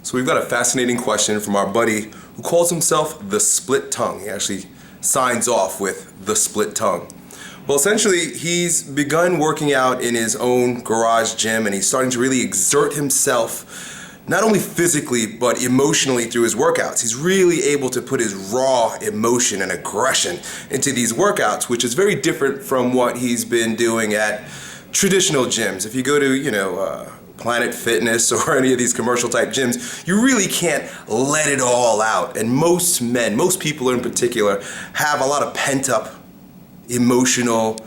So we've got a fascinating question from our buddy who calls himself the Split Tongue. He actually signs off with the Split Tongue. Well, essentially, he's begun working out in his own garage gym, and he's starting to really exert himself, not only physically, but emotionally through his workouts. He's really able to put his raw emotion and aggression into these workouts, which is very different from what he's been doing at traditional gyms. If you go to, Planet Fitness or any of these commercial type gyms, you really can't let it all out. And most men, most people in particular, have a lot of pent up emotional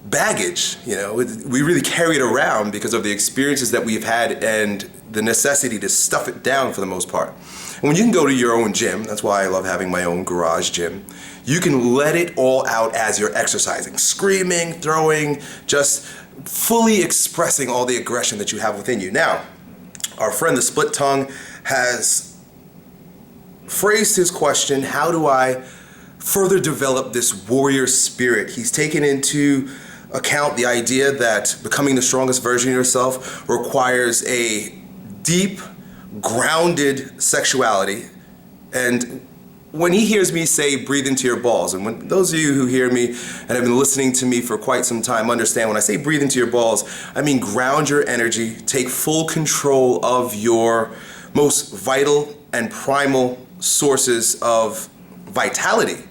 baggage. We really carry it around because of the experiences that we've had and the necessity to stuff it down for the most part. And when you can go to your own gym, that's why I love having my own garage gym, you can let it all out as you're exercising, screaming, throwing, just fully expressing all the aggression that you have within you. Now, our friend the Split Tongue has phrased his question, how do I further develop this warrior spirit? He's taken into account the idea that becoming the strongest version of yourself requires a deep, grounded sexuality. And when he hears me say breathe into your balls, and when those of you who hear me and have been listening to me for quite some time understand when I say breathe into your balls, I mean ground your energy, take full control of your most vital and primal sources of vitality.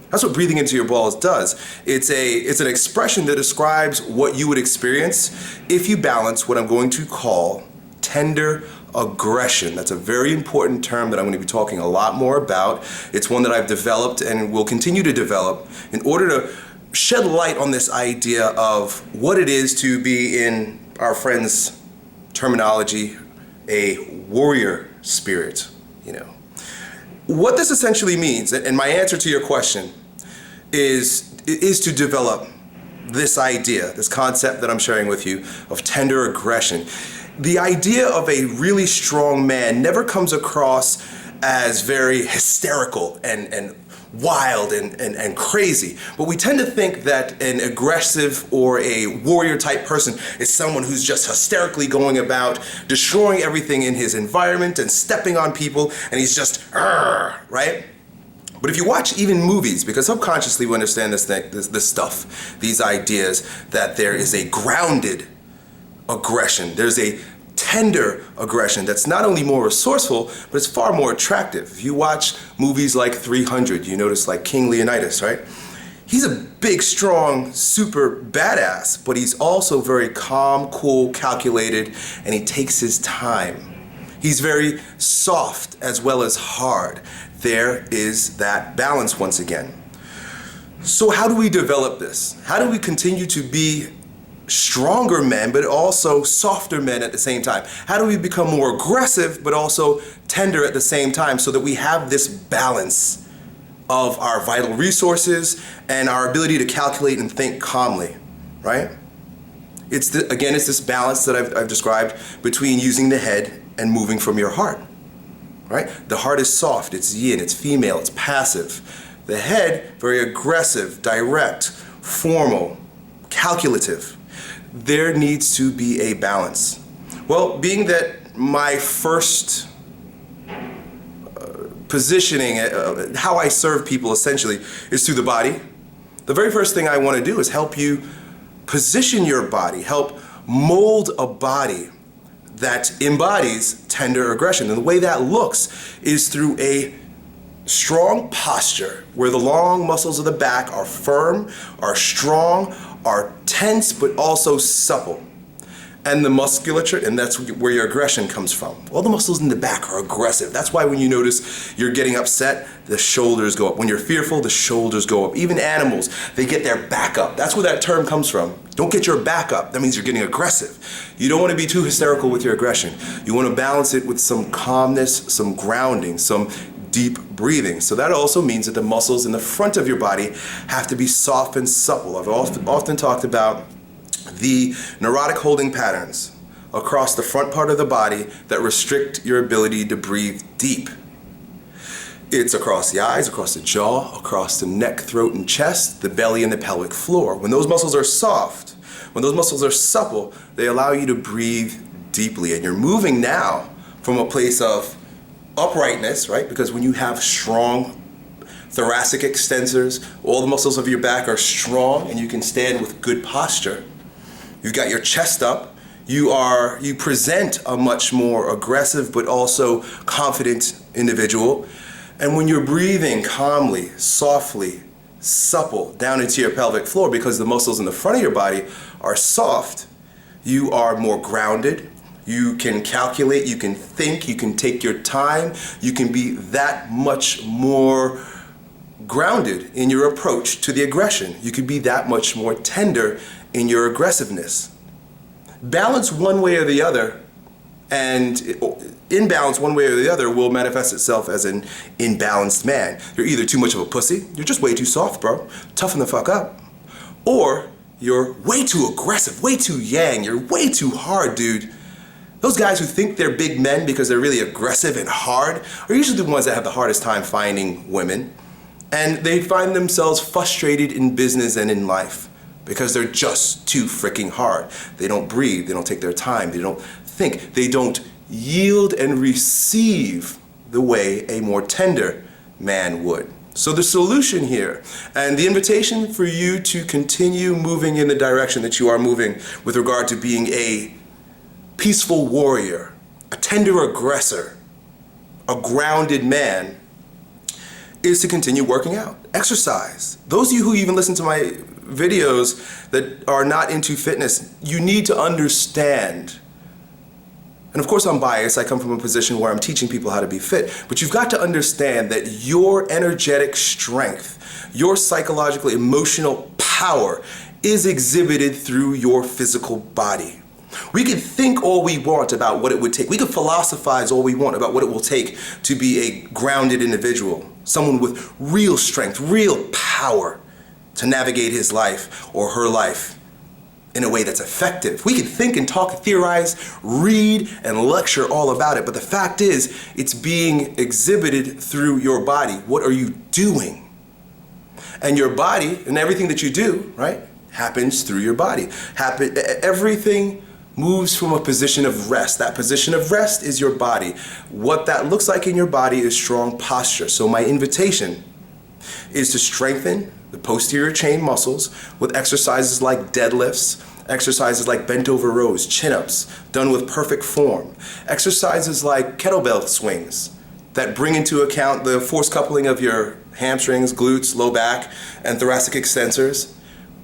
That's what breathing into your balls does. It's an expression that describes what you would experience if you balance what I'm going to call tender aggression. That's a very important term that I'm going to be talking a lot more about. It's one that I've developed and will continue to develop in order to shed light on this idea of what it is to be, in our friend's terminology, a warrior spirit. What this essentially means, and my answer to your question is to develop this idea, this concept that I'm sharing with you of tender aggression. The idea of a really strong man never comes across as very hysterical and wild and crazy. But we tend to think that an aggressive or a warrior type person is someone who's just hysterically going about destroying everything in his environment and stepping on people, and he's just, right? But if you watch even movies, because subconsciously we understand this stuff, these ideas that there is a grounded aggression, there's a tender aggression that's not only more resourceful, but it's far more attractive. If you watch movies like 300, you notice like King Leonidas, right? He's a big, strong, super badass, but he's also very calm, cool, calculated, and he takes his time. He's very soft as well as hard. There is that balance once again. So how do we develop this? How do we continue to be stronger men, but also softer men at the same time? How do we become more aggressive, but also tender at the same time, so that we have this balance of our vital resources and our ability to calculate and think calmly, right? It's this balance that I've described between using the head and moving from your heart, right? The heart is soft, it's yin, it's female, it's passive. The head, very aggressive, direct, formal, calculative. There needs to be a balance. Well, being that my first positioning, how I serve people essentially is through the body, the very first thing I want to do is help you position your body, help mold a body that embodies tender aggression. And the way that looks is through a strong posture where the long muscles of the back are firm, are strong, are tense, but also supple. And the musculature, and that's where your aggression comes from. All the muscles in the back are aggressive. That's why when you notice you're getting upset, the shoulders go up. When you're fearful, the shoulders go up. Even animals, they get their back up. That's where that term comes from. Don't get your back up. That means you're getting aggressive. You don't want to be too hysterical with your aggression. You want to balance it with some calmness, some grounding, some deep breathing. So that also means that the muscles in the front of your body have to be soft and supple. I've often talked about the neurotic holding patterns across the front part of the body that restrict your ability to breathe deep. It's across the eyes, across the jaw, across the neck, throat, and chest, the belly, and the pelvic floor. When those muscles are soft, when those muscles are supple, they allow you to breathe deeply. And you're moving now from a place of uprightness, right? Because when you have strong thoracic extensors, all the muscles of your back are strong and you can stand with good posture. You've got your chest up. You present a much more aggressive but also confident individual. And when you're breathing calmly, softly, supple down into your pelvic floor, because the muscles in the front of your body are soft, you are more grounded. You can calculate, you can think, you can take your time, you can be that much more grounded in your approach to the aggression. You can be that much more tender in your aggressiveness. Balance one way or the other, and imbalance one way or the other will manifest itself as an imbalanced man. You're either too much of a pussy, you're just way too soft, bro, toughen the fuck up, or you're way too aggressive, way too yang, you're way too hard, dude. Those guys who think they're big men because they're really aggressive and hard are usually the ones that have the hardest time finding women. And they find themselves frustrated in business and in life because they're just too freaking hard. They don't breathe, they don't take their time, they don't think, they don't yield and receive the way a more tender man would. So the solution here, and the invitation for you to continue moving in the direction that you are moving with regard to being a peaceful warrior, a tender aggressor, a grounded man, is to continue working out. Exercise. Those of you who even listen to my videos that are not into fitness, you need to understand. And of course I'm biased, I come from a position where I'm teaching people how to be fit, but you've got to understand that your energetic strength, your psychological, emotional power is exhibited through your physical body. We can think all we want about what it would take. We can philosophize all we want about what it will take to be a grounded individual, someone with real strength, real power to navigate his life or her life in a way that's effective. We can think and talk, theorize, read, and lecture all about it, but the fact is, it's being exhibited through your body. What are you doing? And your body and everything that you do, right, happens through your body. Everything moves from a position of rest. That position of rest is your body. What that looks like in your body is strong posture. So my invitation is to strengthen the posterior chain muscles with exercises like deadlifts, exercises like bent over rows, chin-ups, done with perfect form, exercises like kettlebell swings that bring into account the force coupling of your hamstrings, glutes, low back, and thoracic extensors.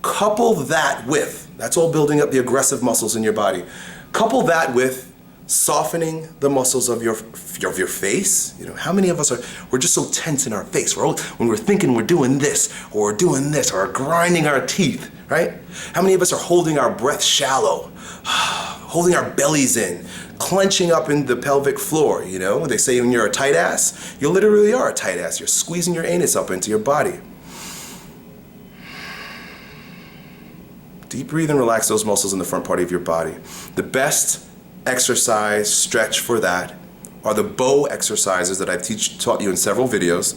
Couple that with, that's all building up the aggressive muscles in your body. Couple that with softening the muscles of your face. You know, how many of us we're just so tense in our face. When we're thinking we're doing this, or we're doing this, or grinding our teeth, right? How many of us are holding our breath shallow, holding our bellies in, clenching up in the pelvic floor, you know? They say when you're a tight ass, you literally are a tight ass. You're squeezing your anus up into your body. Deep breathe and relax those muscles in the front part of your body. The best exercise stretch for that are the bow exercises that I've taught you in several videos,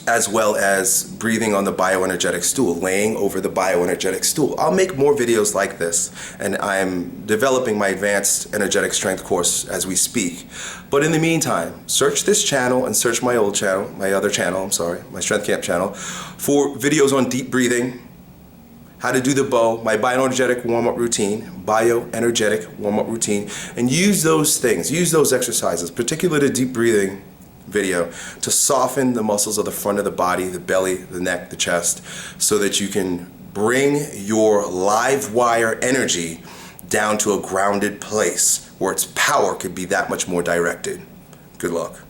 as well as breathing on the bioenergetic stool, laying over the bioenergetic stool. I'll make more videos like this, and I'm developing my advanced energetic strength course as we speak. But in the meantime, search this channel and search my old channel, my other channel, my Strength Camp channel, for videos on deep breathing, how to do the bow, my bioenergetic warm-up routine, and use those things, use those exercises, particularly the deep breathing video, to soften the muscles of the front of the body, the belly, the neck, the chest, so that you can bring your live wire energy down to a grounded place where its power could be that much more directed. Good luck.